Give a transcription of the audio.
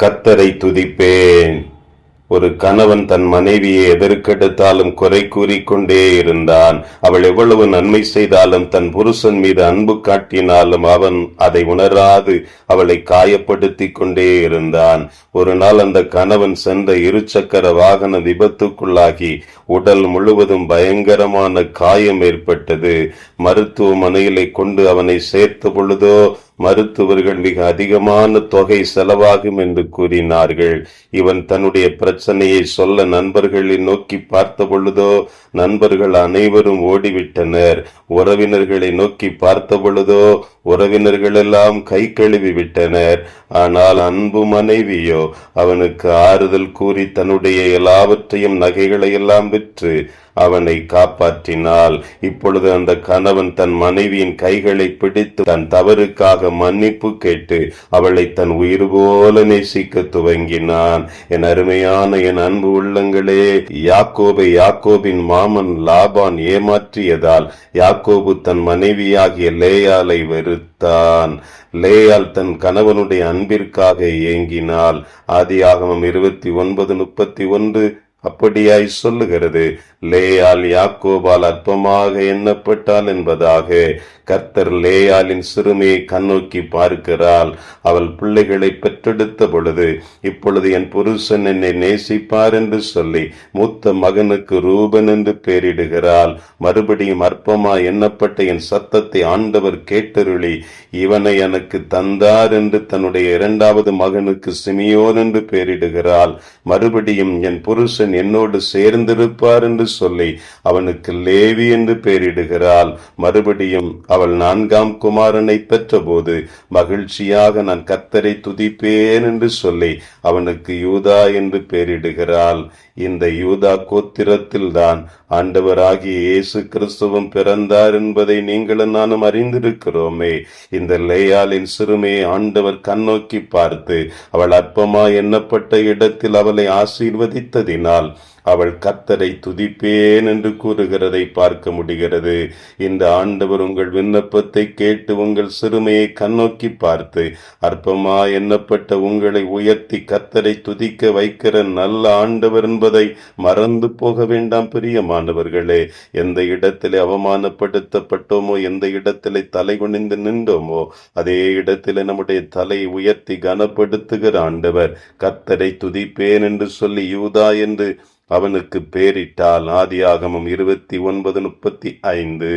கர்த்தரை துதிப்பேன். ஒரு கணவன் தன் மனைவியை எதற்கெடுத்தாலும் குறை கூறிக்கொண்டே இருந்தான். அவள் எவ்வளவு நன்மை செய்தாலும் தன் புருஷன் மீது அன்பு காட்டினாலும் அவன் அதை உணராது அவளை காயப்படுத்தி கொண்டே இருந்தான். ஒரு நாள் அந்த கணவன் சென்ற இருசக்கர வாகன விபத்துக்குள்ளாகி உடல் முழுவதும் பயங்கரமான காயம் ஏற்பட்டது. மருத்துவமனையிலே கொண்டு அவனை சேர்த்த பொழுதோ மருத்துவர்கள் மிக அதிகமான தொகை செலவாகும் என்று கூறினார்கள். இவன் தன்னுடைய பிரச்சனையை சொல்ல நண்பர்களை நோக்கி பார்த்த பொழுதோ நண்பர்கள் அனைவரும் ஓடிவிட்டனர். உறவினர்களை நோக்கி பார்த்த பொழுதோ உறவினர்கள் எல்லாம் கை கழுவி விட்டனர். ஆனால் அன்பு மனைவியோ அவனுக்கு ஆறுதல் கூறி தன்னுடைய எல்லாவற்றையும் நகைகளை எல்லாம் விற்று அவனை காப்பாற்றினாள். இப்பொழுது அந்த கணவன் தன் மனைவியின் கைகளை பிடித்து தன் தவறுக்காக மன்னிப்பு கேட்டு அவளை தன் உயிர் போல நேசிக்க துவங்கினான். என் அருமையான என் அன்பு உள்ளங்களே, யாக்கோபின் மாமன் லாபான் ஏமாற்றியதால் யாக்கோபு தன் மனைவியாகிய லேயாளை வெறுத்தான். லேயாள் தன் கணவனுடைய அன்பிற்காக ஏங்கினாள். ஆதியாகமம் 29:31 அப்படியாய் சொல்லுகிறது. லேயாள் யாக்கோபால் அற்பமாக எண்ணப்பட்டாள் என்பதாக. கர்த்தர் லேயாளின் சிறுமியை கண்ணோக்கி பார்க்கிறாள். அவள் பிள்ளைகளை பெற்றெடுத்த பொழுது இப்பொழுது என் புருஷன் என்னை நேசிப்பார் என்று சொல்லி மூத்த மகனுக்கு ரூபன் என்று பெயரிடுகிறாள். மறுபடியும் அற்பமா எண்ணப்பட்ட என் சத்தத்தை ஆண்டவர் கேட்டருளி இவனை எனக்கு தந்தார் என்று தன்னுடைய இரண்டாவது மகனுக்கு சிமியோன் என்று பெயரிடுகிறாள். மறுபடியும் என் புருஷன் என்னோடு சேர்ந்திருப்பார் என்று சொல்லி அவனுக்கு லேவி என்று பெயரிடுகிறாள். மறுபடியும் அவள் 4ஆம் குமாரனை பெற்ற போது மகிழ்ச்சியாக நான் கர்த்தரை துதிப்பேன் என்று சொல்லி அவனுக்கு யூதா என்று பெயரிடுகிறாள். இந்த யூதா கோத்திரத்தில் தான் ஆண்டவராகிய இயேசு கிறிஸ்துவும் பிறந்தார் என்பதை நீங்களும் நானும் அறிந்திருக்கிறோமே. இந்த லேயாளின் சிறுமையை ஆண்டவர் கண்ணோக்கி பார்த்து அவள் அற்பமா எண்ணப்பட்ட இடத்தில் அவளை ஆசீர்வதித்ததினால் அவள் கர்த்தரை துதிப்பேன் என்று கூறுகிறதை பார்க்க முடிகிறது. இந்த ஆண்டவர் உங்கள் விண்ணப்பத்தை கேட்டு உங்கள் சிறுமையை கண்ணோக்கி பார்த்து அற்பமா எண்ணப்பட்ட உங்களை உயர்த்தி கர்த்தரை துதிக்க வைக்கிற நல்ல ஆண்டவர் என்பதை மறந்து போக வேண்டாம். பிரியமானவர்களே, எந்த இடத்திலே அவமானப்படுத்தப்பட்டோமோ, எந்த இடத்திலே தலை குனிந்து நின்றோமோ, அதே இடத்திலே நம்முடைய தலை உயர்த்தி கனப்படுத்துகிற ஆண்டவர் கர்த்தரை துதிப்பேன் என்று சொல்லி யூதா என்று அவனுக்கு பேரிட்டால். ஆதியாகமம் 29:35.